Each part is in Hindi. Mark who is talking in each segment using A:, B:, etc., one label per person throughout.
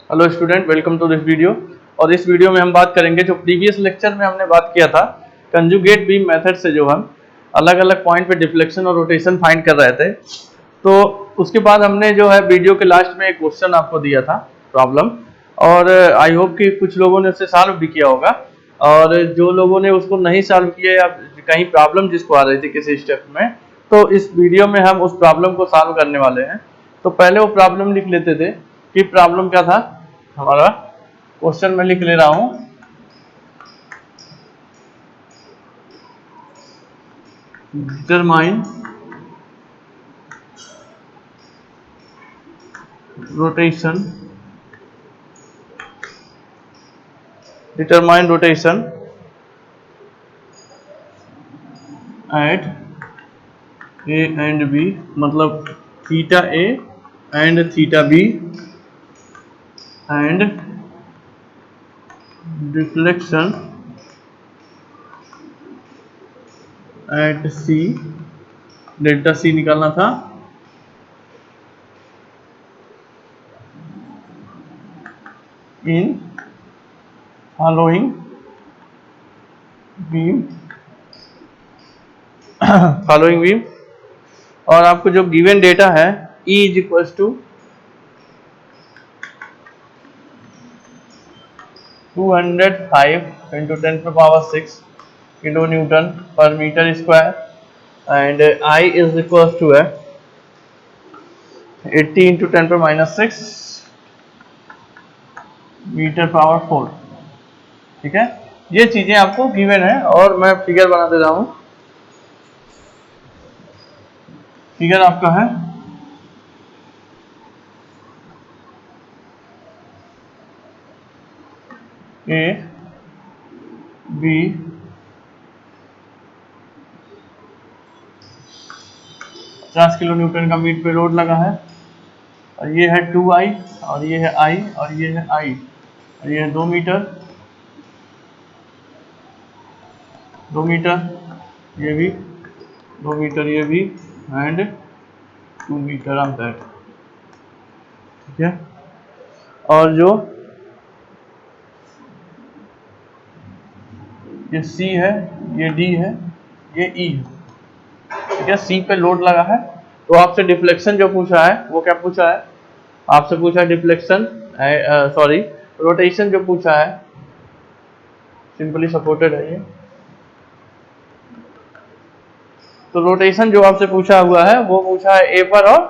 A: Hello student, welcome to this video. और इस वीडियो में हम बात करेंगे, जो प्रीवियस लेक्चर में हमने बात किया था कंजुगेट बीम मेथड से, जो हम अलग अलग पॉइंट पे डिफ्लेक्शन और रोटेशन फाइंड कर रहे थे। तो उसके बाद हमने जो है वीडियो के लास्ट में एक क्वेश्चन आपको दिया था, प्रॉब्लम, और आई होप कि कुछ लोगों ने उसे सॉल्व भी किया होगा। और जो लोगों ने उसको नहीं सॉल्व किया या कहीं प्रॉब्लम जिसको आ रही थी किसी स्टेप में, तो इस वीडियो में हम उस प्रॉब्लम को सॉल्व करने वाले हैं। तो पहले वो प्रॉब्लम लिख लेते थे कि प्रॉब्लम क्या था हमारा। क्वेश्चन में लिख ले रहा हूं, determine rotation at A and B, मतलब theta A and theta B, and deflection at C, delta C निकालना था, इन फॉलोइंग बीम और आपको जो गिवन डेटा है E is equal to 205 into 10⁻6 kilo newton पर metre square, and I is equal to है 80 इंटू 10⁻6 मीटर पावर 4। ठीक है, ये चीजें आपको गिवन है और मैं फिगर बना दे रहा हूं। फिगर आपका है ए बी 50 किलो न्यूटन का मीट पे लोड लगा है, और ये है 2i, और ये है i, और ये है i, और ये है 2 मीटर, 2 मीटर, ये भी 2 मीटर, ये भी, एंड 2 मीटर ऑफ दैट। ठीक है, और जो ये C है, ये D है, ये E है। ठीक है, C पे लोड लगा है, तो आपसे डिफ्लेक्शन जो पूछा है वो क्या पूछा है, आपसे पूछा है डिफ्लेक्शन, सॉरी रोटेशन जो पूछा है, सिंपली सपोर्टेड है ये। तो रोटेशन जो आपसे पूछा हुआ है वो पूछा है ए पर और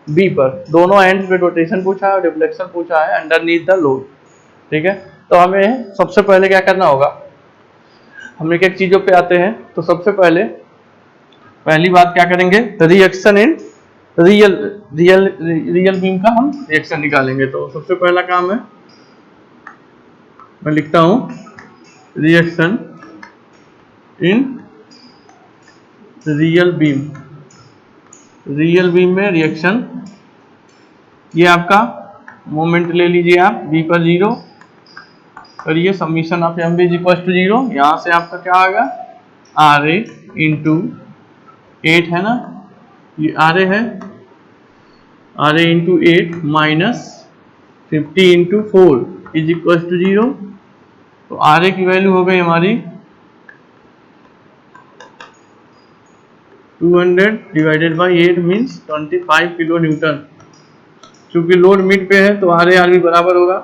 A: बी पर, दोनों एंड्स पे रोटेशन पूछा है और डिफ्लेक्शन पूछा है अंडरनीथ द लोड। ठीक है, तो हमें सबसे पहले क्या करना होगा, हम एक एक चीजों पे आते हैं। तो सबसे पहली बात क्या करेंगे, रिएक्शन इन रियल बीम का हम रिएक्शन निकालेंगे। तो सबसे पहला काम है, मैं लिखता हूं रिएक्शन इन रियल बीम में रिएक्शन, ये आपका मोमेंट ले लीजिए आप बी पर 0 करिए, summation of M B is equal to 0। यहां से आपका क्या आएगा, आर ए इंटू 8 है ना, ये आर ए है, R A into 8 minus 50 into 4 is equal to 0। तो आर ए की वैल्यू हो गई हमारी 200 divided by 8 means 25 kilo newton. चूंकि लोड मिड पे है तो आर ए आर बी बराबर होगा,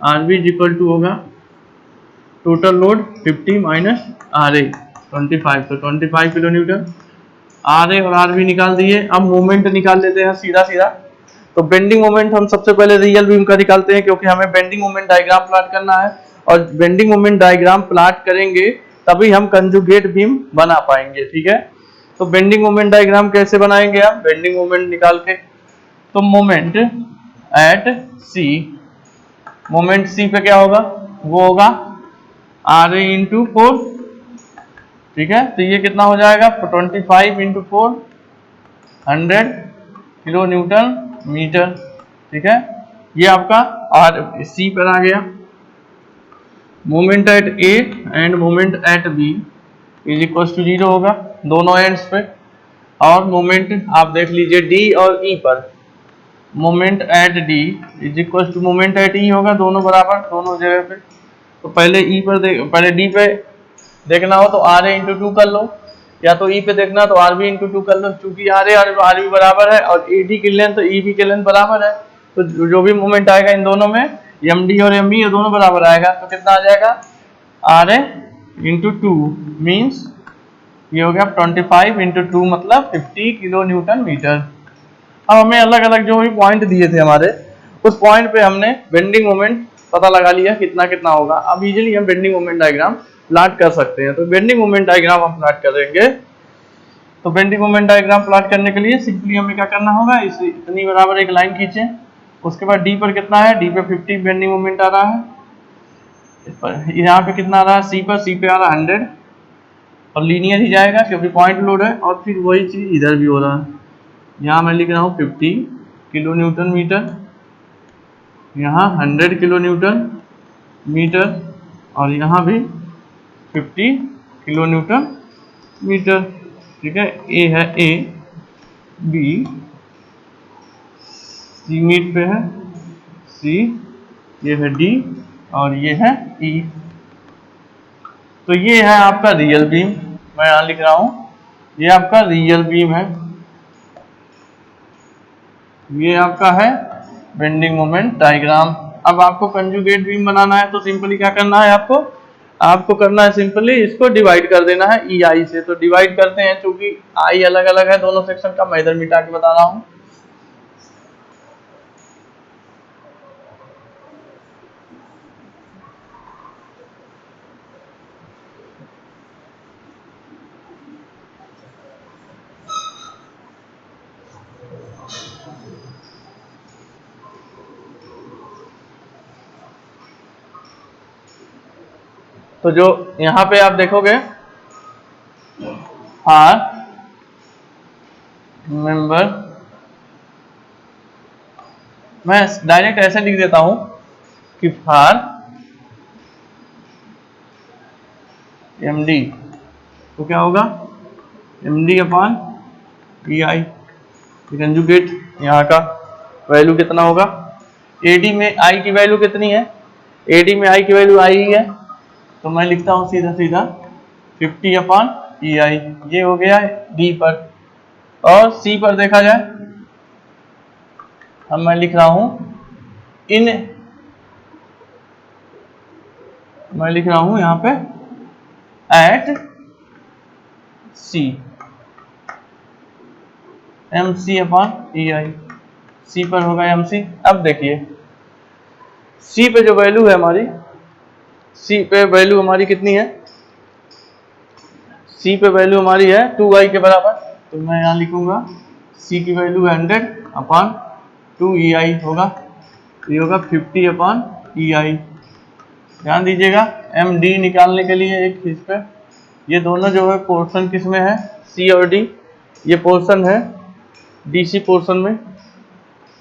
A: R B is equal to होगा total load 50 minus R A 25, तो 25 किलो न्यूटन। आर ए और आर बी निकाल दिए, अब मोमेंट निकाल लेते हैं सीधा सीधा। तो बेंडिंग मोमेंट हम सबसे पहले रियल बीम का निकालते हैं, क्योंकि हमें बेंडिंग मोमेंट डायग्राम प्लॉट करना है, और बेंडिंग मोमेंट डायग्राम प्लॉट करेंगे तभी हम कंजुगेट बीम बना पाएंगे। ठीक है, तो बेंडिंग मोमेंट डायग्राम कैसे बनाएंगे हम, बेंडिंग मोमेंट निकाल के, तो मोमेंट एट सी, मोमेंट सी पे क्या होगा, वो होगा आर ए इंटू 4। ठीक है, तो ये कितना हो जाएगा, 25 इंटू 4 100 किलो न्यूटन मीटर। ठीक है, ये आपका आर सी पर आ गया। Moment at A and moment at B is equal to 0 होगा दोनों एंड्स पे, और मोमेंट आप देख लीजिए डी और ई पर, moment at D is equal to moment at E होगा, दोनों बराबर दोनों जगह पे। तो पहले ई पर पहले डी पे देखना हो तो आर ए इंटू टू कर लो, या तो ई पे देखना तो आर बी इंटू टू कर लो। चूंकि आर ए और आर बी बराबर है और ए डी की लेंथ तो ई बी की लेंथ बराबर है, तो जो भी मोमेंट आएगा इन दोनों में एम डी और एम बी ये दोनों बराबर आएगा। तो कितना आ जाएगा R A into two means ये हो गया 25 इंटू टू मतलब 50 किलो न्यूटन मीटर। अब हमें अलग अलग जो भी पॉइंट दिए थे हमारे, उस पॉइंट पे हमने बेंडिंग मोमेंट पता लगा लिया कितना कितना होगा। अब इजीली हम बेंडिंग मोमेंट डायग्राम प्लॉट कर सकते हैं। तो बेंडिंग मोमेंट डायग्राम हम प्लॉट करेंगे। तो बेंडिंग मोमेंट डायग्राम प्लॉट करने के लिए सिंपली हमें क्या करना होगा, इस इतनी बराबर एक लाइन खींचे, उसके बाद डी पर कितना है, डी पे 50 बेंडिंग मोमेंट आ रहा है, इस पर यहाँ पे कितना आ रहा है, सी पे आ रहा है 100 और लीनियर ही जाएगा क्योंकि पॉइंट लोड है। और फिर वही चीज इधर भी हो रहा है, यहाँ मैं लिख रहा हूँ 50 किलो न्यूटन मीटर, यहाँ 100 किलो न्यूटन मीटर और यहाँ भी 50 किलो न्यूटन मीटर। ठीक है, ए है ए, बी सी मीट पे है, सी ये है डी और ये है ई। तो ये है आपका रियल बीम, मैं यहाँ लिख रहा हूँ ये आपका रियल बीम है, ये आपका है बेंडिंग मोमेंट डायग्राम। अब आपको कंजुगेट बीम बनाना है तो सिंपली क्या करना है, आपको करना है सिंपली इसको डिवाइड कर देना है ई आई से। तो डिवाइड करते हैं, क्योंकि आई अलग अलग है दोनों सेक्शन का, मैं इधर मिटा के बता रहा हूँ। तो जो यहाँ पे आप देखोगे फार मेंबर, मैं डायरेक्ट ऐसे लिख देता हूं कि फार एम डी, तो क्या होगा एम डी अपॉन ई आई, कंजुगेट यहाँ का वैल्यू कितना होगा, एडी में आई की वैल्यू कितनी है, एडी में आई की वैल्यू आई ही है, तो मैं लिखता हूँ सीधा सीधा 50 अपॉन ई आई, ये हो गया डी पर। और सी पर देखा जाए, अब मैं लिख रहा हूं मैं लिख रहा हूं यहां पे एट सी, एम सी अपॉन ई आई, सी पर होगा एम सी। अब देखिए सी पे जो वैल्यू है हमारी, सी पे वैल्यू हमारी कितनी है, सी पे वैल्यू हमारी है 2i के बराबर, तो मैं यहाँ लिखूंगा सी की वैल्यू 100 अपॉन 2ei होगा, ये होगा 50 अपॉन ei। ध्यान दीजिएगा एम डी निकालने के लिए एक इस पे, ये दोनों जो है पोर्शन किस में है, सी और डी, ये पोर्शन है डीसी पोर्शन में,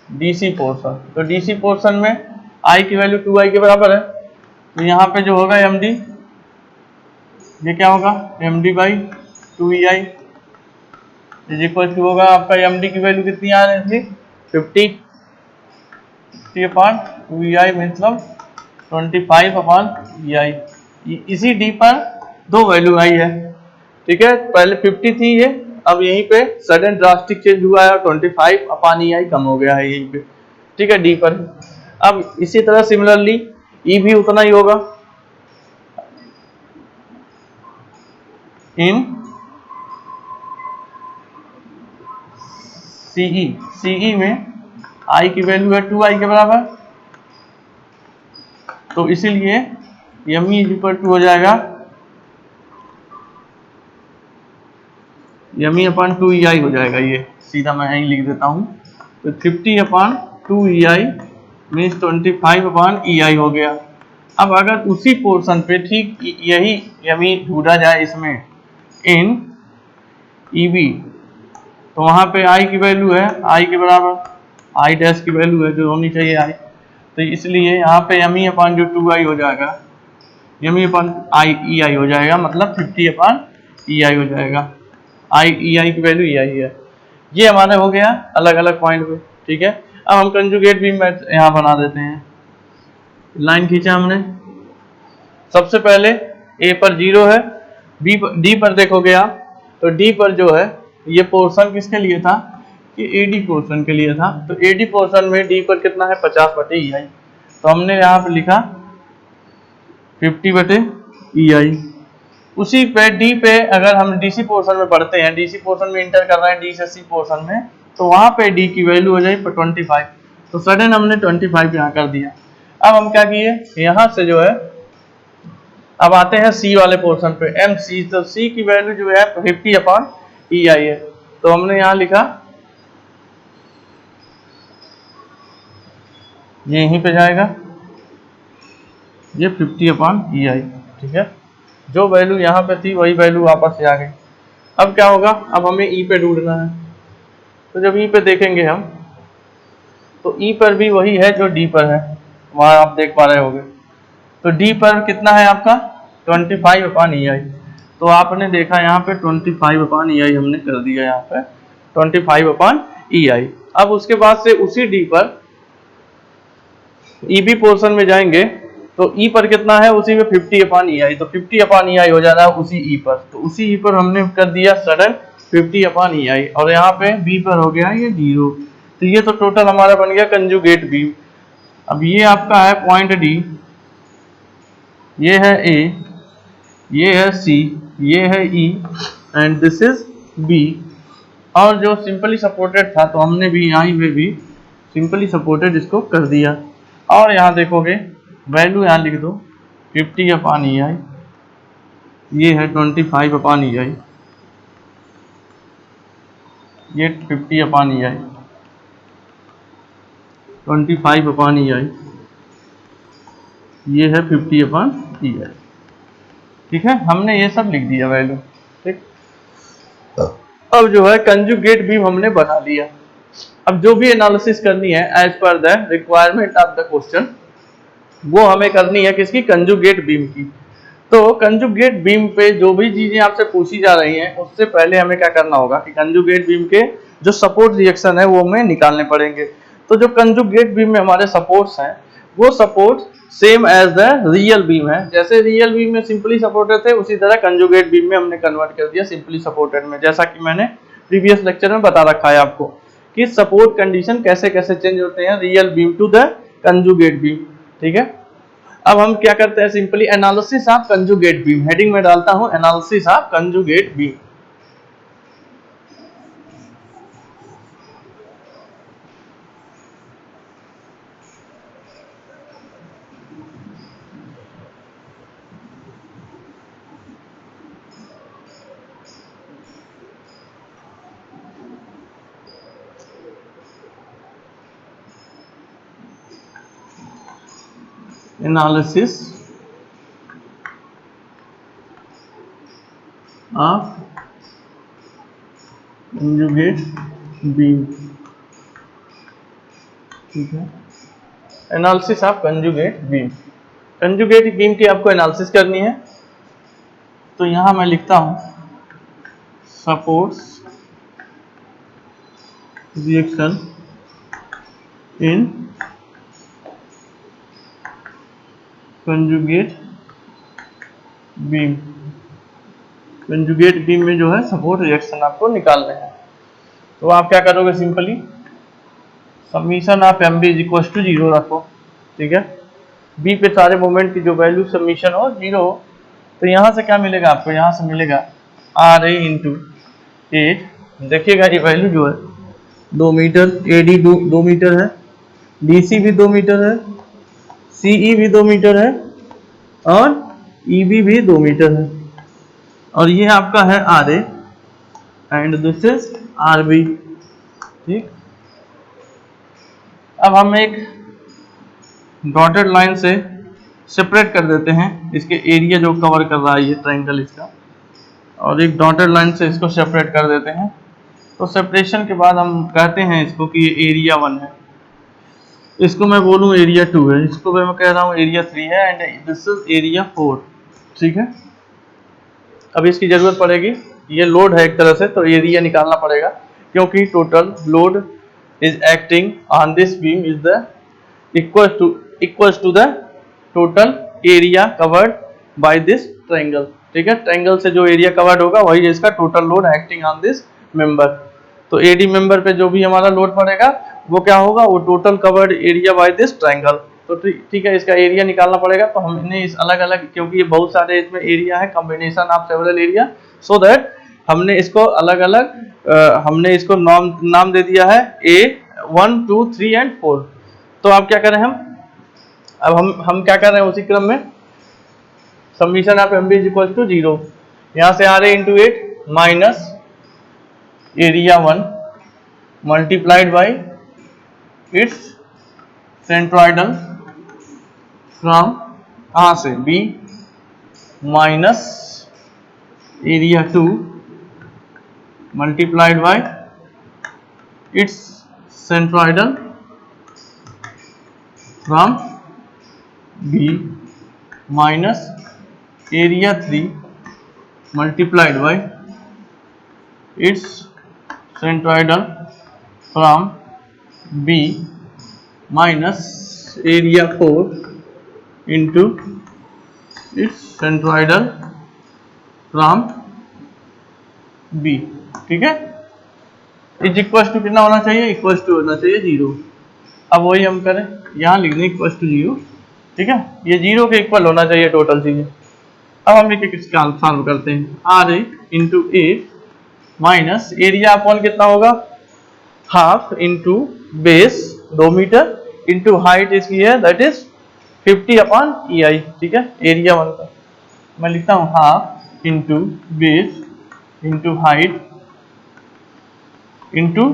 A: डीसी पोर्शन, तो डीसी पोर्शन में आई की वैल्यू 2i के बराबर है, तो यहाँ पे जो होगा एम डी, ये क्या होगा M D by 2ei is equal to होगा आपका एम डी की वैल्यू कितनी आ रही थी 50 अपॉन 2ei मतलब 25 अपॉन ei, इसी डी पर दो वैल्यू आई है। ठीक है, पहले 50 थी ये, अब यहीं पे सडन ड्रास्टिक चेंज हुआ है और 25 अपॉन ei कम हो गया है यहीं पे। ठीक है, डी पर। अब इसी तरह सिमिलरली ई भी उतना ही होगा, इन सीई, सीई में आई की वैल्यू है 2i के बराबर, तो इसीलिए एम ई इक्वल टू हो जाएगा एम ई अपॉन 2ei हो जाएगा, ये सीधा मैं यहीं लिख देता हूँ। तो 50 upon 2ei means 25 upon ei हो गया। अब अगर उसी पोर्शन पे ठीक यही एम ई ढूंढा जाए इसमें इन ई बी, तो वहां पे आई की वैल्यू है आई के बराबर, आई डैश की वैल्यू है जो होनी चाहिए आई, तो इसलिए यहाँ पे एम ई अपॉन जो 2i हो जाएगा, एम ई अपॉन आई ई आई हो जाएगा, मतलब 50 अपॉन ई आई हो जाएगा, आई ई आई की वैल्यू ई आई है। ये हमारा हो गया अलग अलग पॉइंट पे। ठीक है, अब हम कंजुगेट बीम यहाँ बना देते हैं। लाइन खींचा हमने, सबसे पहले ए पर 0 है, डी पर देखोगे आप तो डी पर जो है ये पोर्शन किसके लिए था कि एडी पोर्शन के लिए था। तो एडी पोर्शन में डी पर कितना है 50/EI, तो हमने यहाँ पे लिखा 50/EI। उसी पे डी पे अगर हम डीसी पोर्शन में पढ़ते हैं, डीसी पोर्शन में इंटर कर रहे हैं डी से सी पोर्शन में, तो वहां पे डी की वैल्यू हो जाएगी 25, तो सडन हमने 25 यहाँ कर दिया। अब हम क्या किए, यहाँ से जो है अब आते हैं सी वाले पोर्शन पे, एम सी, तो सी की वैल्यू जो है 50/EI है, तो हमने यहाँ लिखा ये यहीं पे जाएगा, ये 50/EI, ठीक है। जो वैल्यू यहाँ पे थी वही वैल्यू वापस से आ गई। अब क्या होगा, अब हमें ई पे ढूंढना है, तो जब ई पे देखेंगे हम तो ई पर भी वही है जो डी पर है, वहां आप देख पा रहे होंगे। तो डी पर कितना है आपका 25/EI, तो आपने देखा यहाँ पे 25/EI हमने कर दिया, यहाँ पे 25/EI। अब उसके बाद से उसी डी पर ईबी पोर्शन में जाएंगे तो ई पर कितना है उसी में 50/EI, तो 50/EI हो जा रहा है उसी ई पर, तो उसी ई पर हमने कर दिया सडन 50/EI, और यहाँ पे बी पर हो गया ये 0। तो ये तो टोटल हमारा बन गया कंजुगेट बीम। अब ये आपका है पॉइंट डी, ये है ए, ये है सी, ये है E and this is B. और जो सिंपली सपोर्टेड था तो हमने भी यहाँ पे भी सिंपली सपोर्टेड इसको कर दिया। और यहाँ देखोगे वैल्यू यहाँ लिख दो 50/EI, ये है 25/EI, ये 50/EI, 25/EI, ये है 50/EI, ठीक है। हमने ये सब लिख दिया वैल्यू, ठीक। अब जो है कंजुगेट बीम हमने बना लिया। अब जो भी एनालिसिस करनी है एज पर the requirement of the question, वो हमें करनी है किसकी, कंजुगेट बीम की। तो कंजुगेट बीम पे जो भी चीजें आपसे पूछी जा रही हैं उससे पहले हमें क्या करना होगा कि कंजुगेट बीम के जो सपोर्ट रिएक्शन है वो हमें निकालने पड़ेंगे। तो जो कंजुगेट बीम में हमारे सपोर्ट्स हैं वो support same as the real beam है। जैसे रियल बीम में सिंपली सपोर्टेड थे उसी तरह कंजुगेट बीम में हमने कन्वर्ट कर दिया सिंपली सपोर्टेड में, जैसा कि मैंने प्रीवियस लेक्चर में बता रखा है आपको कि सपोर्ट कंडीशन कैसे कैसे चेंज होते हैं real beam to the conjugate beam, ठीक है। अब हम क्या करते हैं, simply analysis of conjugate beam, heading में डालता हूं analysis of conjugate beam. Analysis of conjugate beam, ठीक है। Analysis of conjugate beam, conjugate beam की आपको एनालिसिस करनी है। तो यहां मैं लिखता हूं supports reaction in conjugate beam. Conjugate beam में जो है सपोर्ट रिएक्शन आपको निकालने हैं। तो आप क्या करोगे, simply summation of M B is equal to 0 रखो, ठीक है। बी पे सारे मोमेंट की जो वैल्यू समीशन हो 0 हो, तो यहाँ से क्या मिलेगा आपको, यहाँ से मिलेगा आर ए इंटू 8। देखिएगा ये वैल्यू जो है 2 मीटर, ए डी 2 मीटर है, डी सी भी 2 मीटर है, सी ई भी 2 मीटर है और ई बी भी 2 मीटर है, और ये आपका है R A and this is R B, ठीक। अब हम एक डॉटेड लाइन से सेपरेट कर देते हैं इसके एरिया जो कवर कर रहा है ये ट्रायंगल इसका, और एक डॉटेड लाइन से इसको सेपरेट कर देते हैं। तो सेपरेशन के बाद हम कहते हैं इसको कि ये एरिया 1 है, इसको मैं बोलूँ एरिया 2 है, इसको मैं कह रहा हूँ एरिया 3 है एंड दिस इज एरिया 4, ठीक है। अब इसकी जरूरत पड़ेगी, ये लोड है एक तरह से, तो एरिया निकालना पड़ेगा क्योंकि total load is acting on this beam is the equals to the total area covered by this triangle. ठीक है, ट्रायंगल से जो एरिया कवर्ड होगा वही इसका total load acting on this member. तो एडी मेंबर पे जो भी हमारा लोड पड़ेगा वो क्या होगा, वो total covered area by this triangle. तो ठीक है, इसका एरिया निकालना पड़ेगा। तो हमने इस अलग अलग, क्योंकि ये बहुत सारे इसमें एरिया है, combination of several area, so that हमने इसको अलग अलग हमने इसको नाम दे दिया है A1 2 3 एंड 4। तो अब क्या करें अब हम क्या कर रहे हैं उसी क्रम में, summation of MB is equal to 0, यहाँ से RA into 8 minus area 1 multiplied by its centroidal from कहाँ से B minus area 2 multiplied by its centroidal from B minus area 3 multiplied by its centroidal from B minus area 4 into its centroidal from B। ठीक है, इज इक्वल टू कितना होना चाहिए, इक्वल टू होना चाहिए 0। अब वही हम करें, यहाँ लिख दें इक्वल टू 0। ठीक है, ये 0 के इक्वल होना चाहिए टोटल चीजें। अब हम एक एक सॉल्व करते हैं। RA into 8 minus area upon कितना होगा, half into base 2 metre into height इसकी है दैट इज 50 अपॉन EI। ठीक है, एरिया 1 का मैं लिखता हूँ half into base into height into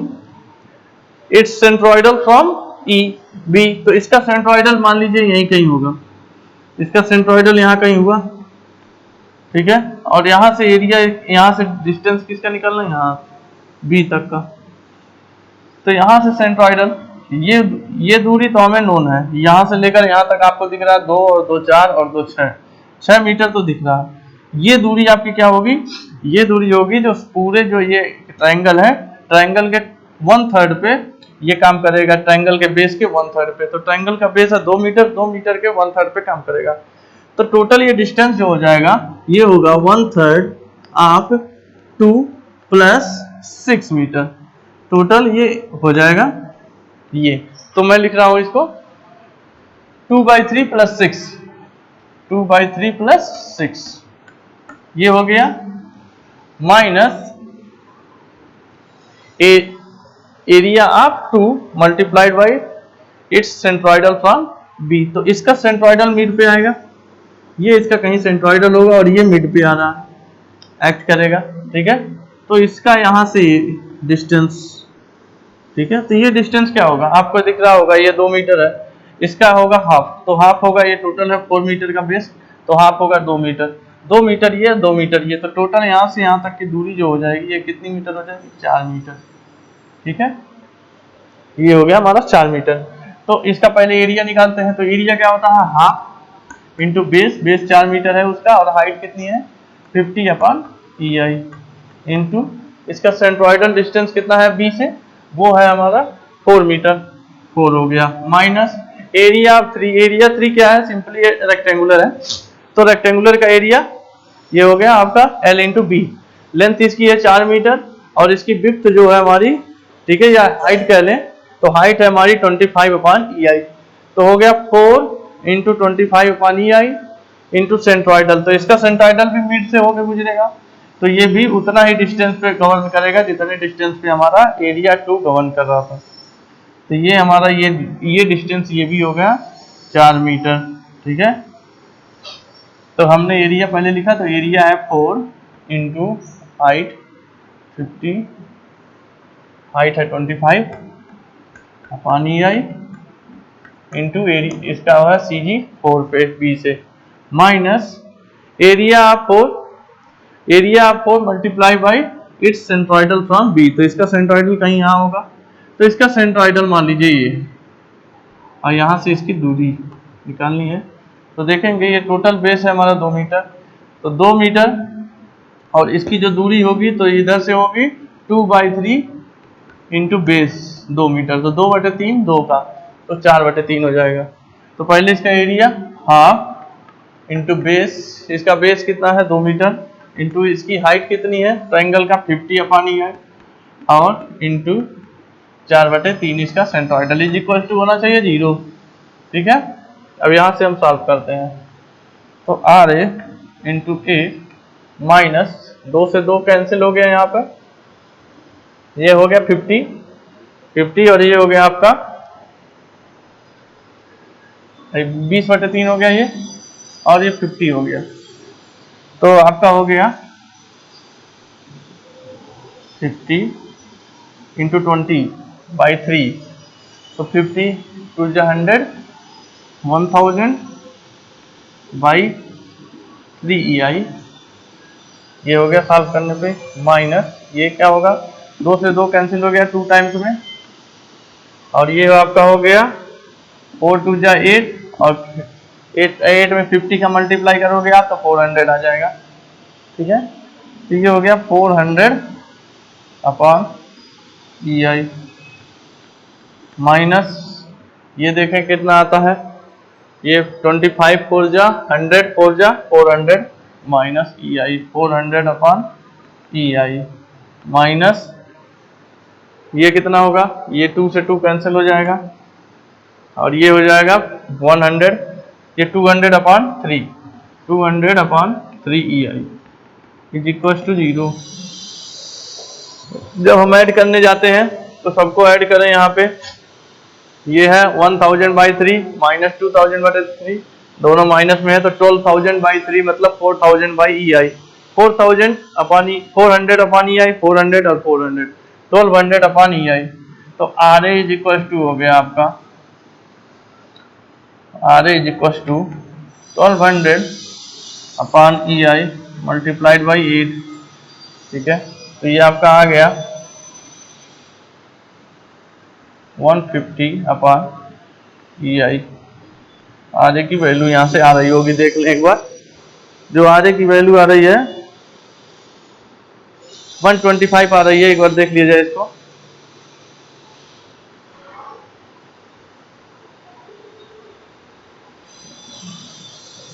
A: its centroidal from B। तो इसका सेंट्रोइडल मान लीजिए यहीं कहीं होगा, इसका सेंट्रोइडल यहाँ कहीं हुआ। ठीक है, और यहाँ से एरिया, यहाँ से डिस्टेंस किसका निकलना है, यहाँ B तक का। तो यहाँ से सेंट्रोइडल ये दूरी तो हमें नोन है, यहाँ से लेकर यहाँ तक आपको दिख रहा है 2 और 2 4 और 2 6 मीटर तो दिख रहा है। ये दूरी आपकी क्या होगी, ये दूरी होगी जो पूरे जो ये ट्रायंगल है, ट्रायंगल के 1/3 पे ये काम करेगा, ट्रायंगल के बेस के 1/3 पे। तो ट्रायंगल का बेस है 2 मीटर, 2 मीटर के 1/3 पे काम करेगा। तो टोटल ये डिस्टेंस जो हो जाएगा ये होगा 1/3 ऑफ 2 प्लस 6 मीटर। टोटल ये हो जाएगा ये। तो मैं लिख रहा हूं इसको 2/3 प्लस 6, 2/3 प्लस 6 ये हो गया, minus area of 2 multiplied by its centroidal from B। तो इसका सेंट्रोइडल मिड पे आएगा, ये इसका कहीं सेंट्रोइडल होगा और ये मिड पे आ रहा है, एक्ट करेगा। ठीक है, तो इसका यहाँ से डिस्टेंस, ठीक है, तो ये डिस्टेंस क्या होगा आपको दिख रहा होगा, ये 2 मीटर है, इसका होगा हाफ। तो हाफ होगा, ये टोटल है 4 मीटर का बेस, तो हाफ होगा 2 मीटर, 2 मीटर ये, 2 मीटर ये। तो टोटल यहाँ से यहाँ तक की दूरी जो हो जाएगी ये कितनी मीटर हो जाएगी, 4 मीटर। ठीक है, ये हो गया हमारा 4 मीटर। तो इसका पहले एरिया निकालते हैं। तो एरिया क्या होता है, half into base, base 4 metre है उसका, और हाइट कितनी है 50 अपॉन EI इंटू इसका सेंट्रोइडल डिस्टेंस कितना है B से, वो है हमारा 4 मीटर, 4 हो गया, माइनस एरिया 3। एरिया 3 क्या है, सिंपली रेक्टेंगुलर है, तो रेक्टेंगुलर का एरिया ये हो गया आपका L इंटू B। लेंथ इसकी है 4 मीटर और इसकी विड्थ जो है हमारी, ठीक है, या हाइट कह लें, तो हाइट है हमारी 25 अपॉन EI। तो हो गया 4 into 25 upon EI into centroidal. तो इसका सेंट्रोइडल भी मिड से होकर गुजरेगा, तो ये भी उतना ही डिस्टेंस पे गवर्न करेगा जितने डिस्टेंस पे हमारा एरिया 2 गवर्न कर रहा था। तो ये हमारा ये डिस्टेंस ये भी हो गया 4 मीटर। ठीक है, तो हमने एरिया पहले लिखा, तो एरिया है 4 इंटू हाइट 50, हाइट है 25 अपॉन EI इंटू एरिया इसका हुआ CG 4 पे B से, minus area of 4 multiply by its centroidal from B। तो इसका सेंट्रोइडल कहीं यहाँ होगा, तो इसका सेंट्रोइडल मान लीजिए ये, और यहाँ से इसकी दूरी निकालनी है। तो देखेंगे ये टोटल बेस है हमारा 2 मीटर, तो 2 मीटर और इसकी जो दूरी होगी तो इधर से होगी 2/3 इंटू बेस 2 मीटर, तो 2/3 2 का, तो 4/3 हो जाएगा। तो पहले इसका एरिया हाफ इंटू बेस, इसका बेस कितना है 2 मीटर, इंटू इसकी हाइट कितनी है ट्रायंगल का 50/E है, और इंटू 4/3 इसका सेंट्रोइडल इज इक्वल टू होना चाहिए 0। ठीक है, अब यहाँ से हम सॉल्व करते हैं। तो R A into A minus 2 से 2 कैंसिल हो गया, यहाँ पर ये हो गया 50 और ये हो गया आपका 20/3 हो गया ये, और ये 50 हो गया, तो आपका हो गया 50 इंटू 20/3, तो 50 टू 100 1000/3 EI, ये हो गया सॉल्व करने पे, माइनस ये क्या होगा 2 से 2 कैंसिल हो गया 2 टाइम्स में, और ये आपका हो गया 4 टू 8, और 8 में 50 का मल्टीप्लाई करोगे आप तो 400 आ जाएगा। ठीक है, तो ये हो गया 400/EI, माइनस ये देखें कितना आता है, ये 25 4 जा 100 4 जा 400, माइनस EI 400/EI, माइनस ये कितना होगा, ये 2 से 2 कैंसिल हो जाएगा, और ये हो जाएगा 100, ये 200/3 200/3 इज इक्वल टू 0। जब हम ऐड करने जाते हैं तो सबको ऐड करें, यहाँ पे ये है 1000/3 माइनस 2000/3, दोनों माइनस में है, तो 12000/3 मतलब 4000/EI, 400/EI 400 और 400 1200/EI, तो RA इज इक्वल टू हो गया आपका, RA is equal to 1200/EI multiplied by 8। ठीक है, तो ये आपका आ गया 150/EI। RA की वैल्यू यहाँ से आ रही होगी, देख लें एक बार, जो RA की वैल्यू आ रही है 125 आ रही है, एक बार देख लीजिए इसको।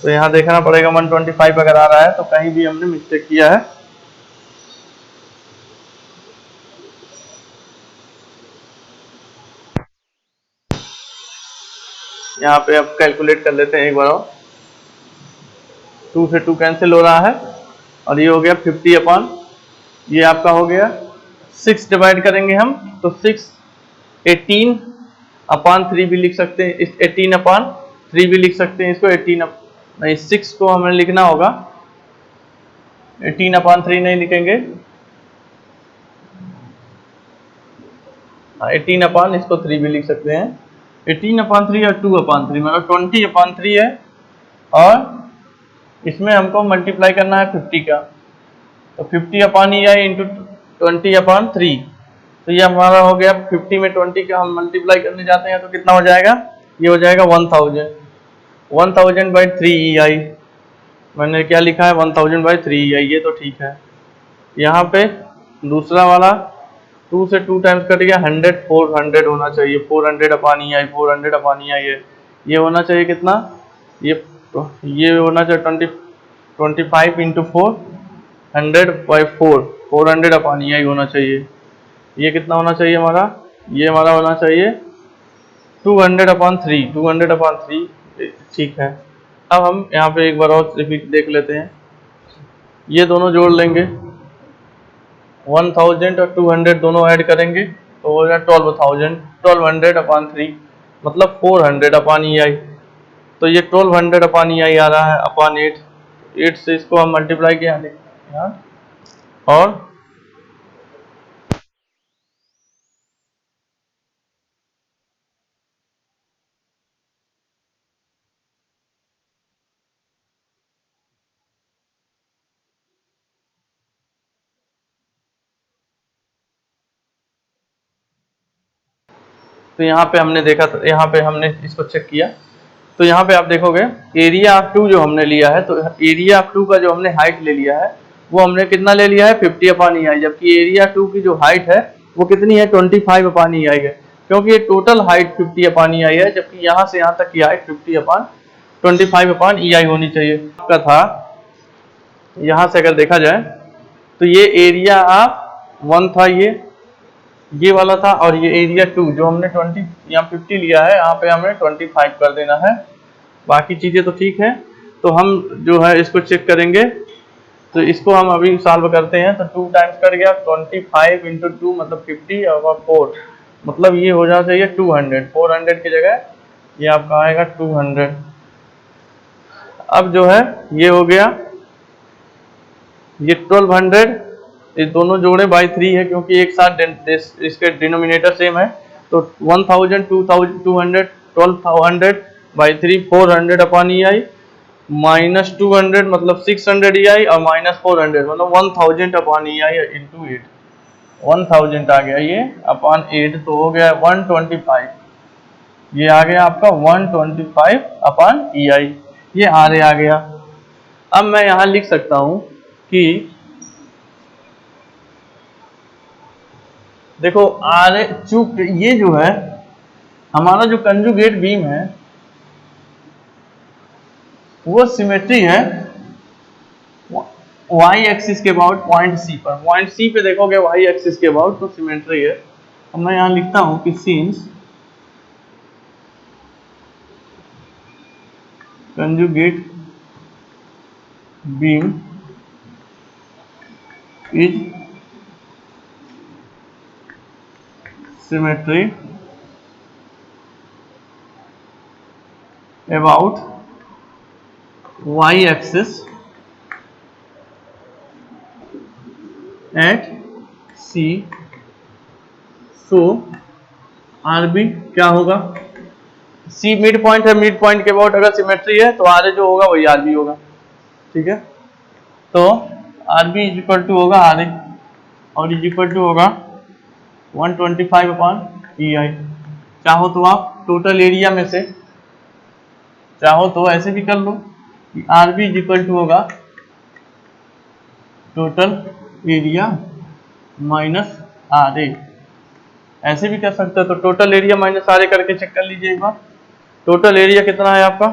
A: तो यहाँ देखना पड़ेगा 125 अगर आ रहा है तो कहीं भी हमने मिस्टेक किया है। यहाँ पे अब कैलकुलेट कर लेते हैं एक बार और, 2 से 2 कैंसिल हो रहा है, और ये हो गया 50 ये आपका हो गया 6 डिवाइड करेंगे हम, तो 6 18/3 भी लिख सकते हैं, इस 18/3 भी लिख सकते हैं इसको, 18 नहीं 6 को हमें लिखना होगा, 18/3 नहीं लिखेंगे, 18 इसको 3 भी लिख सकते हैं, 18/3 और 2/3 मतलब 20/3 है, और इसमें हमको मल्टीप्लाई करना है 50 का, तो 50/EI इंटू 20/3, तो ये हमारा हो गया 50 में 20 का हम मल्टीप्लाई करने जाते हैं तो कितना हो जाएगा, ये हो जाएगा 1000/3 EI, मैंने क्या लिखा है 1000/3 EI, ये तो ठीक है। यहाँ पे दूसरा वाला 2 से 2 टाइम्स कट गया, 100 400 होना चाहिए, 400/EI 400/EI है, ये होना चाहिए कितना, ये होना चाहिए 25 इंटू 4 100/4 400/EI होना चाहिए, ये कितना होना चाहिए हमारा, ये हमारा होना चाहिए 200/3 ठीक है। अब हम यहाँ पे एक बार और रिपीट देख लेते हैं, ये दोनों जोड़ लेंगे, 1000 और 200 दोनों ऐड करेंगे तो हो जाएगा 1200/3 मतलब 400/EI, तो ये 1200/EI आ रहा है अपॉन 8 से इसको हम मल्टीप्लाई किया यहाँ, और तो यहाँ पे हमने देखा, यहाँ पे हमने इसको चेक किया, तो यहाँ पे आप देखोगे एरिया ऑफ 2 जो हमने लिया है, तो एरिया ऑफ 2 का जो हमने हाइट ले लिया है वो हमने कितना ले लिया है 50/EI, जबकि एरिया 2 की जो हाइट है वो कितनी है 25/EI है, क्योंकि ये टोटल हाइट 50 अपान ई आई है, जबकि यहाँ से यहाँ तक की हाइट 50 अपान 25 अपान ई आई होनी चाहिए। आपका था यहाँ से अगर देखा जाए तो ये एरिया आप 1 था, ये वाला था, और ये एरिया 2 जो हमने 20 यहाँ 50 लिया है, यहाँ पे हमें 25 कर देना है। बाकी चीजें तो ठीक है। तो हम जो है इसको चेक करेंगे, तो इसको हम अभी सॉल्व करते हैं। तो 2 टाइम्स कर गया 25 इंटू 2 मतलब 50 और 4 मतलब ये हो जाना चाहिए 200। 400 की जगह ये आपका आएगा 200। अब जो है ये हो गया, ये 1200, ये दोनों जोड़े बाई 3 है क्योंकि एक साथ इसके डिनोमिनेटर सेम है। तो 1000, 2000, 200, 1200 by 3 400 upon E I, minus 200 मतलब 600 ई आई, और माइनस 400 मतलब 1000 अपॉन ई आई इंटू 8। 1000 आ गया ये अपॉन 8, तो हो गया 125। ये आ गया आपका 125 अपॉन ई आई, ये आर ए आ गया। अब मैं यहां लिख सकता हूं कि देखो आर ए, चूक ये जो है हमारा जो कंजुगेट बीम है वो सिमेट्री है वाई एक्सिस के अबाउट पॉइंट सी पर। पॉइंट सी पे देखोगे वाई एक्सिस के अबाउट तो सिमेट्री है। अब मैं यहां लिखता हूं कि since conjugate beam is symmetry about y axis at C, so RB क्या होगा, C मिड पॉइंट है, मिड पॉइंट के अबाउट अगर सिमेट्री है तो RA जो होगा वही RB होगा। ठीक है, तो RB इज इक्वल टू होगा RA और इज इक्वल टू होगा 125 अपॉन ई आई। चाहो तो आप टोटल एरिया में से, चाहो तो ऐसे भी कर लो कि R B is equal to होगा total area minus R A, ऐसे भी कर सकते हो। तो total area minus R A करके चेक कर लीजिए एक बार। टोटल एरिया कितना है आपका,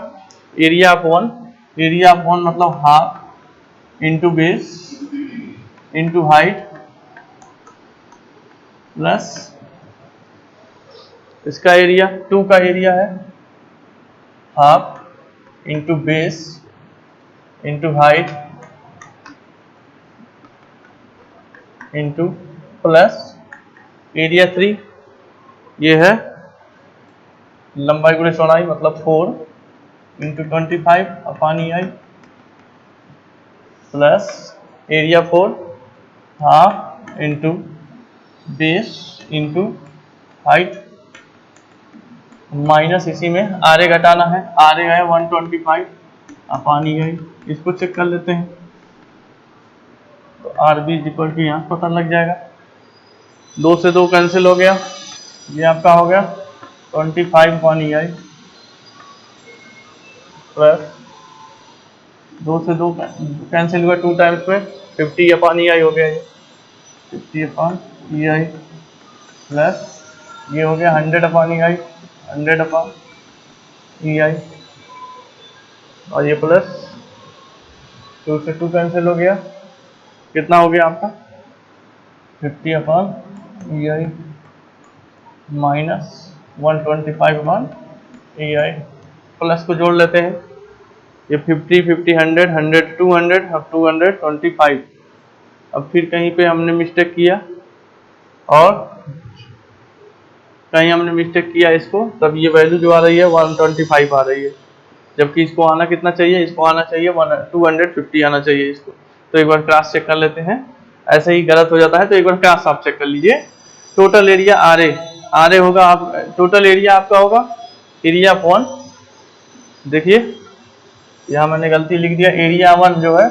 A: area of one, area of one मतलब half into base into height plus इसका एरिया 2 का एरिया है, half into base into height into plus area 3, ये है लंबाई गुणे चौड़ाई मतलब 4 into 25 upon E I plus area 4 half into base into height minus इसी में आर ए घटाना है, आर ए है 125 अपॉन ई आई। इसको चेक कर लेते हैं तो आर बी इक्वल टू यहाँ पता लग जाएगा, 2 से 2 कैंसिल हो गया, ये आपका हो गया 25 अपॉन ई आई प्लस 2 से 2 कैंसिल हुआ 2 टाइम्स में 50 अपॉन ई आई हो गया, ये 50 अपॉन ई आई प्लस ये हो गया 100 अपॉन ई आई, 100 अपॉन ई आई और ये प्लस 2 से 2 कैंसिल हो गया, कितना हो गया आपका 50 upon E I minus 125 upon E I. Plus को जोड़ लेते हैं, ये 50 50 100 100 200 अब 225। अब फिर कहीं पे हमने मिस्टेक किया और कहीं हमने मिस्टेक किया इसको, तब ये वैल्यू जो आ रही है 125 आ रही है, जबकि इसको आना कितना चाहिए, इसको आना चाहिए 250 आना चाहिए इसको। तो एक बार क्रॉस चेक कर लेते हैं, ऐसे ही गलत हो जाता है तो एक बार क्रॉस आप चेक कर लीजिए। टोटल एरिया आर ए होगा, आप टोटल एरिया आपका होगा एरिया अपॉन, देखिए यहाँ मैंने गलती लिख दिया, एरिया वन जो है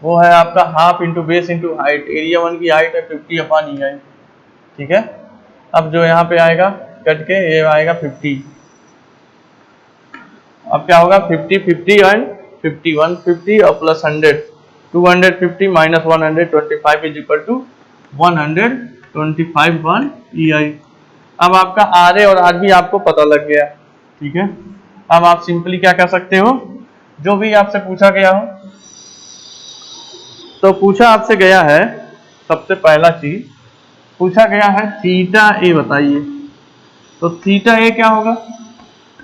A: वो है आपका half into base into height, area one की हाइट है 50 अपॉन ई आई। ठीक है, अब जो यहाँ पे आएगा कट के ये आएगा 50, अब क्या होगा 50 50 एंड 50 150 और plus 100 250 minus 125 is equal to 125 one E I. अब आपका आर ए और आर बी आपको पता लग गया, ठीक है। अब आप सिंपली क्या कर सकते हो, जो भी आपसे पूछा गया हो, तो पूछा आपसे गया है, सबसे पहला चीज पूछा गया है थीटा ए बताइए, तो थीटा ए क्या होगा,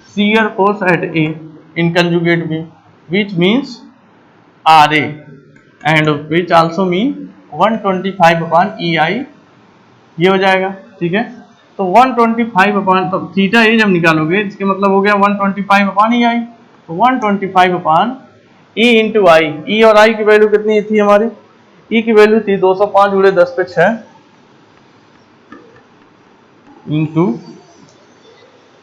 A: shear force at A in conjugate beam, which means RA and which also mean 125 upon EI, ये हो जाएगा, ठीक है। तो 125 अपॉन, तो थीटा ए जब निकालोगे इसके मतलब हो गया 125 अपॉन ई आई, तो 125 अपॉन ई इंटू आई, ई और आई की वैल्यू कितनी थी हमारी, ई की वैल्यू थी 205 गुणे 10 पे 6 इंटू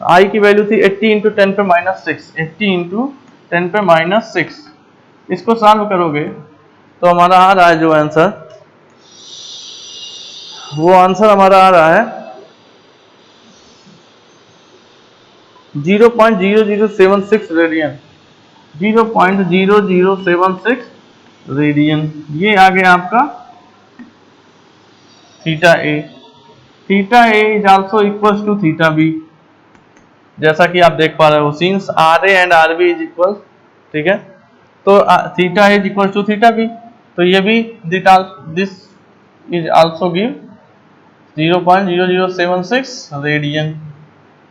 A: आई की वैल्यू थी 80 इंटू 10 पे -6, 80 इंटू 10 पे -6। इसको सॉल्व करोगे तो हमारा आ रहा है जो आंसर, वो आंसर हमारा आ रहा है 0.0076 रेडियन, 0.0076 रेडियन। ये आ गया आपका theta A. Theta A is also equals to theta B, जैसा कि आप देख पा रहे हो, since R A and R B is equal, ठीक है। तो theta is equal to theta B, तो ये भी this is also give 0.0076 radian.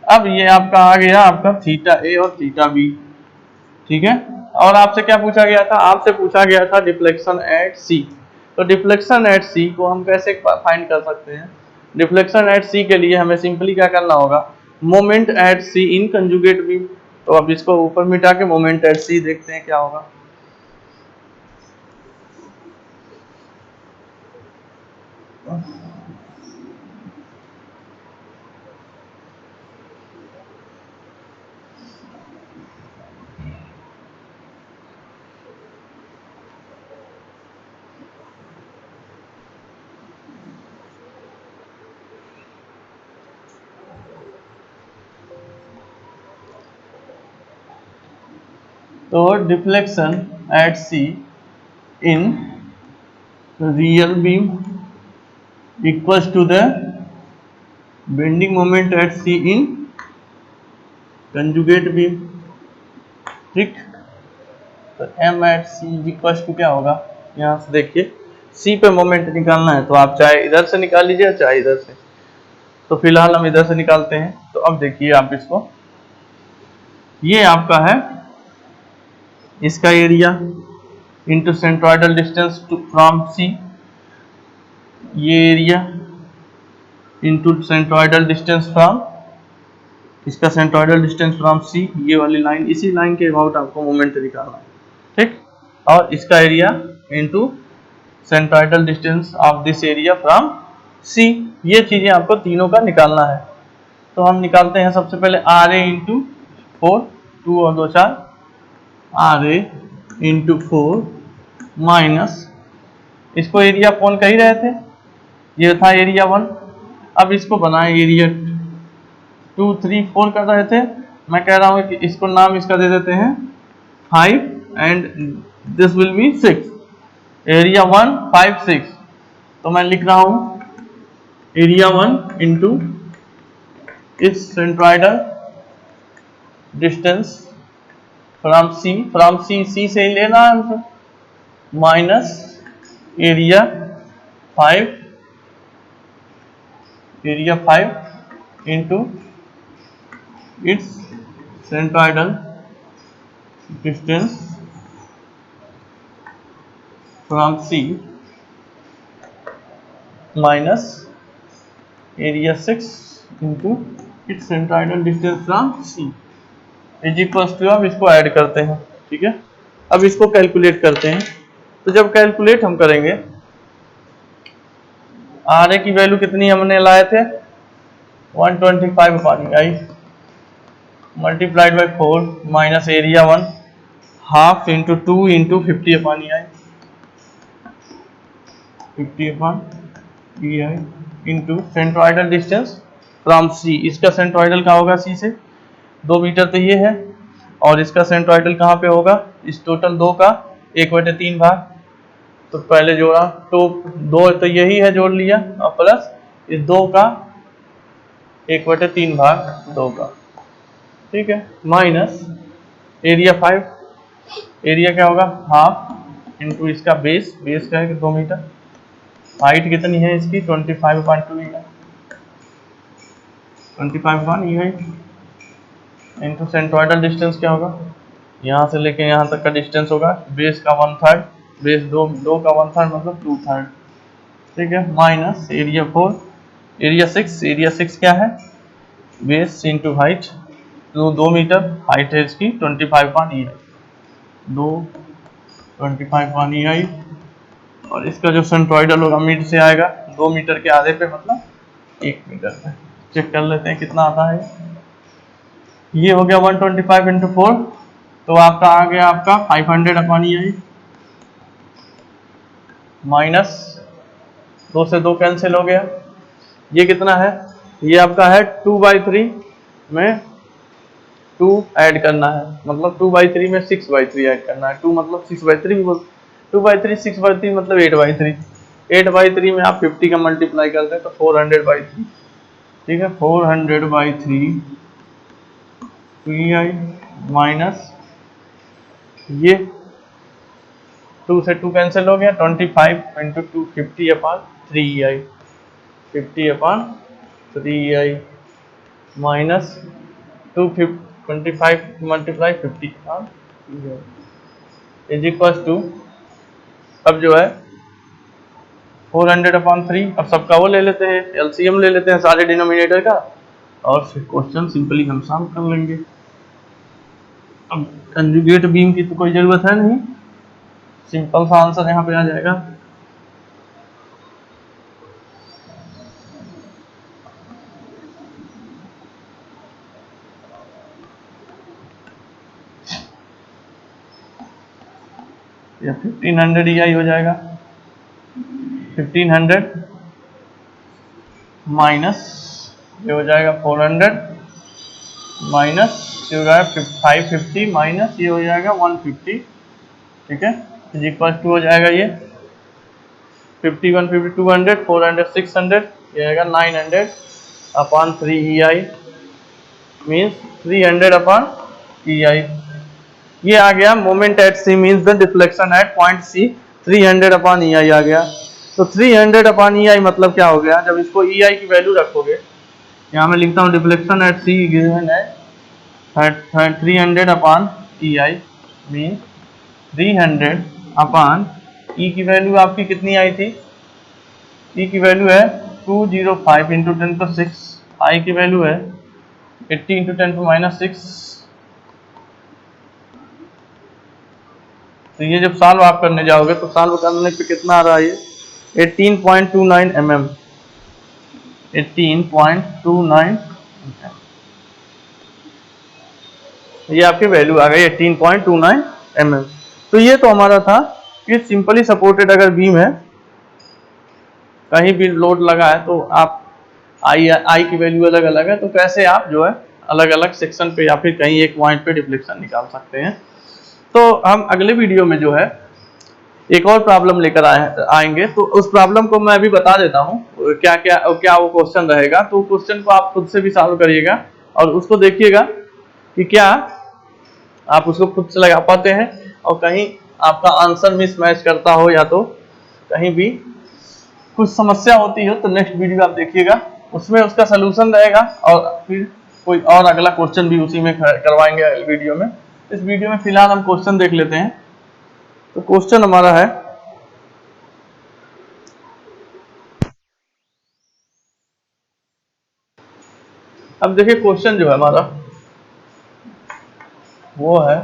A: अब ये आपका आ गया आपका थीटा ए और थीटा बी, ठीक है। और आपसे क्या पूछा गया था, आपसे पूछा गया था डिफ्लेक्शन एट सी। तो डिफ्लेक्शन एट सी को हम कैसे फाइंड कर सकते हैं, डिफ्लेक्शन एट सी के लिए हमें सिंपली क्या करना होगा, moment at C in conjugate beam. तो अब इसको ऊपर मिटा के मोमेंट एट सी देखते हैं क्या होगा। तो deflection at C in real beam equals to the bending moment at C in conjugate beam, ठीक। तो M at C equals to क्या होगा, यहाँ से देखिए सी पे मोमेंट निकालना है, तो आप चाहे इधर से निकाल लीजिए चाहे इधर से, तो फिलहाल हम इधर से निकालते हैं। तो अब देखिए आप इसको, ये आपका है इसका area into centroidal distance from C, ये area into centroidal distance from, इसका सेंट्रोइडल डिस्टेंस फ्रॉम सी, ये वाली लाइन, इसी लाइन के अबाउट आपको मोमेंट निकालना है, ठीक। और इसका area into centroidal distance of this area from C, ये चीजें आपको तीनों का निकालना है। तो हम निकालते हैं सबसे पहले आर ए इंटू 4, 2 और 2 4, आर ए इंटू 4 माइनस, इसको एरिया कौन कह ही रहे थे, ये था एरिया 1। अब इसको बनाए एरिया 2 3 4 कर रहे थे, मैं कह रहा हूं कि इसको नाम इसका दे देते हैं 5 and this will be 6, area 1 5 6। तो मैं लिख रहा हूं एरिया 1 इंटू इस centroidal distance from C, C से ही लेना है हमको, minus area 5 into its centroidal distance from C minus area 6 into its centroidal distance from C is equals to, अब इसको ऐड करते हैं, ठीक है। अब इसको कैलकुलेट करते हैं, तो जब कैलकुलेट हम करेंगे, आर ए की वैल्यू कितनी हमने लाए थे 125 पानी आई multiplied by 4 minus area 1 half into 2 into 50 पानी आई 50 upon E I into centroidal distance from C, इसका सेंट्रोइडल कहाँ होगा सी से 2 मीटर, तो ये है, और इसका सेंट्रोइडल कहाँ पे होगा, इस टोटल 2 का 1/3 भाग, तो पहले जोड़ा तो 2 तो यही है जोड़ लिया, और प्लस इस 2 का 1/3 भाग 2 का, ठीक है, माइनस एरिया 5, एरिया क्या होगा हाफ इंटू इसका बेस, बेस क्या है कि 2 मीटर, हाइट कितनी है इसकी 25/2 है, 25/2 है इंटू सेंट्रोइडल डिस्टेंस क्या होगा, यहाँ से लेके यहाँ तक का डिस्टेंस होगा बेस का 1/3, बेस दो का 1/3 मतलब 2/3, ठीक है, माइनस एरिया 4, एरिया 6, एरिया 6 क्या है बेस इंटू हाइट, तो 2 मीटर, हाइट है इसकी 25/EI, 2 25/EI, और इसका जो सेंट्रोइडल होगा मिड से आएगा 2 मीटर के आधे पे मतलब 1 मीटर पे, चेक कर लेते हैं कितना आता है। ये हो गया 125 इंटू 4, तो आपका आ गया आपका 500/EI, माइनस 2 से 2 कैंसिल हो गया, ये कितना है, ये आपका है 2/3 में 2 ऐड करना है, मतलब 2/3 में 6/3 ऐड करना है, 2 मतलब 6/3, 2/3 6/3 मतलब 8/3, 8/3 में आप 50 का मल्टीप्लाई कर दें तो 400/3, ठीक है, 400/3 EI माइनस ये 2 से 2 कैंसिल हो गया, 25 into 2 50/3EI, 50/3EI minus 25 multiply 50 is equal to, अब जो है 400/3, अब सबका वो ले लेते हैं एलसीएम ले लेते हैं सारे डिनोमिनेटर का, और फिर क्वेश्चन सिंपली हम सॉल्व कर लेंगे। अब कंजुगेट बीम की तो कोई जरूरत है नहीं, सिंपल सा आंसर यहाँ पे आ जाएगा। ये 1500 EI हो जाएगा, 1500 माइनस ये हो जाएगा 400 माइनस ये हो जाएगा 550 माइनस ये हो जाएगा 150, ठीक है, इज इक्वल टू हो जाएगा ये 50 150 200 400 600, ये आएगा 900/3 EI मीन्स 300/EI। ये आ गया moment at C means the deflection at point C, 300/EI आ गया। तो 300/EI मतलब क्या हो गया, जब इसको EI की वैल्यू रखोगे, यहाँ मैं लिखता हूँ डिफ्लेक्शन एट सी गिवन है 300/EI मीन 300/E की वैल्यू आपकी कितनी आई थी, E की वैल्यू है 205 इंटू 10⁶, I की वैल्यू है 80 इंटू 10⁻⁶। तो ये जब सॉल्व आप करने जाओगे तो सॉल्व करने पे कितना आ रहा है, ये 18.29 mm, 18.29, ये आपकी वैल्यू आ गई 18.29 mm। तो ये तो हमारा था कि सिंपली सपोर्टेड अगर बीम है, कहीं भी लोड लगा है तो आप आई की वैल्यू अलग अलग है, तो कैसे आप जो है अलग अलग सेक्शन पे या फिर कहीं एक पॉइंट पे डिफ्लेक्शन निकाल सकते हैं। तो हम अगले वीडियो में जो है एक और प्रॉब्लम लेकर आएंगे, तो उस प्रॉब्लम को मैं अभी बता देता हूँ क्या क्या क्या वो क्वेश्चन रहेगा, तो क्वेश्चन को आप खुद से भी सॉल्व करिएगा और उसको देखिएगा कि क्या आप उसको खुद से लगा पाते हैं, और कहीं आपका आंसर मिसमैच करता हो या तो कहीं भी कुछ समस्या होती हो, तो नेक्स्ट वीडियो आप देखिएगा, उसमें उसका सलूशन रहेगा, और फिर कोई और अगला क्वेश्चन भी उसी में करवाएंगे वीडियो में। इस वीडियो में फिलहाल हम क्वेश्चन देख लेते हैं। तो क्वेश्चन हमारा है, अब देखिए क्वेश्चन जो है हमारा वो है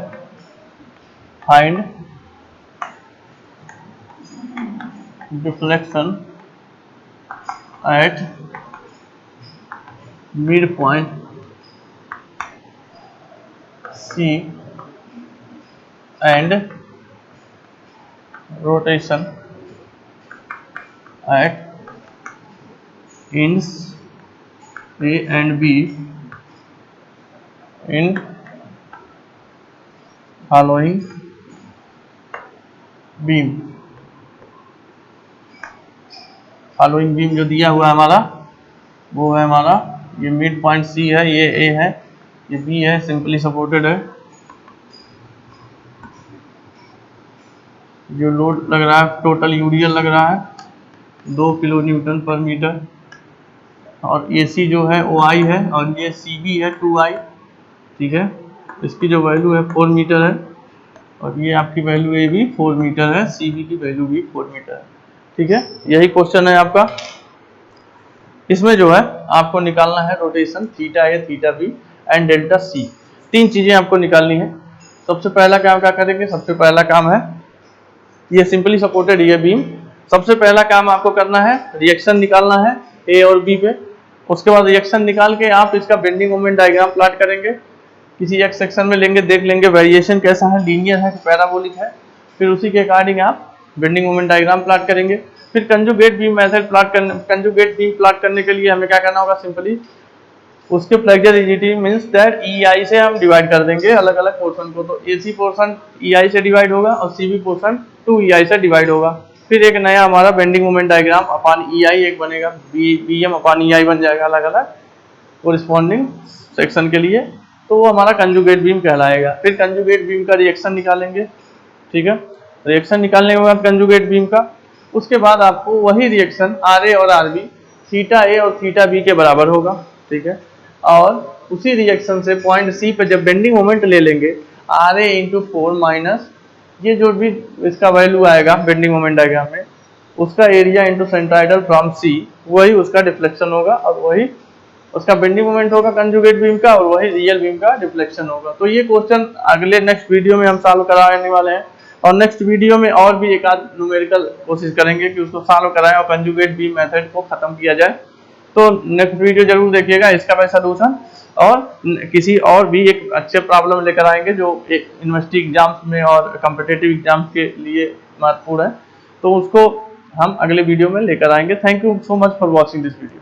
A: find deflection at mid point C and rotation at ends A and B in following beam। Following beam जो दिया हुआ है हमारा वो है हमारा ये मिड पॉइंट सी है, ये ए है, ये बी है, सिंपली सपोर्टेड है। जो लोड लग रहा है टोटल यूरियल लग रहा है 2 किलो न्यूटन पर मीटर, और ए सी जो है ओ आई है, और ये सी बी है 2i, ठीक है। इसकी जो वैल्यू है 4 मीटर है, और ये आपकी वैल्यू ए भी 4 मीटर है, सी बी की वैल्यू भी 4 मीटर है, ठीक है। यही क्वेश्चन है आपका। इसमें जो है आपको निकालना है rotation theta A, theta B and delta C. 3 चीजें आपको निकालनी है। सबसे पहला काम क्या करेंगे, सबसे पहला काम है ये सिंपली सपोर्टेड ये बीम। सबसे पहला काम आपको करना है रिएक्शन निकालना है ए और बी पे। उसके बाद रिएक्शन निकाल के आप इसका बेंडिंग मोमेंट डायग्राम प्लॉट करेंगे, किसी एक सेक्शन में लेंगे, देख लेंगे वेरिएशन कैसा है, लीनियर है कि पैराबोलिक है, फिर उसी के अकॉर्डिंग आप बेंडिंग मोमेंट डायग्राम प्लॉट करेंगे। फिर कंजुगेट बीम मेथड प्लॉट करने, कंजुगेट बीम प्लॉट करने के लिए हमें क्या करना होगा, सिंपली उसके flexor rigidity means that EI से हम डिवाइड कर देंगे अलग अलग पोर्शन को। तो AC पोर्शन EI से डिवाइड होगा और CB पोर्शन 2EI से डिवाइड होगा। फिर एक नया हमारा bending moment diagram upon EI एक बनेगा, BM अपॉन EI बन जाएगा अलग अलग कोरिस्पॉन्डिंग सेक्शन के लिए। तो वो हमारा कंजुगेट बीम कहलाएगा। फिर कंजुगेट बीम का रिएक्शन निकालेंगे, ठीक है। रिएक्शन निकालने के बाद कंजुगेट बीम का, उसके बाद आपको वही रिएक्शन RA और RB थीटा ए और थीटा बी के बराबर होगा, ठीक है। और उसी रिएक्शन से पॉइंट सी पे जब बेंडिंग मोमेंट ले लेंगे RA इंटू 4 माइनस ये जो भी इसका वैल्यू आएगा बेंडिंग मोमेंट डायग्राम में, उसका एरिया इंटू सेंट्राइडल फ्रॉम सी, वही उसका डिफ्लेक्शन होगा और वही उसका बेंडिंग मोमेंट होगा कंजुगेट बीम का, और वही रियल बीम का डिफ्लेक्शन होगा। तो ये क्वेश्चन अगले नेक्स्ट वीडियो में हम सॉल्व कराने वाले हैं, और नेक्स्ट वीडियो में और भी एक आध न्यूमेरिकल कोशिश करेंगे कि उसको सॉल्व कराएं और कंजुगेट बीम मेथड को खत्म किया जाए। तो नेक्स्ट वीडियो जरूर देखिएगा, इसका भी सलूशन और किसी और भी एक अच्छे प्रॉब्लम लेकर आएंगे जो यूनिवर्सिटी एग्जाम्स में और कॉम्पिटिटिव एग्जाम्स के लिए महत्वपूर्ण है। तो उसको हम अगले वीडियो में लेकर आएंगे। Thank you so much for watching this video.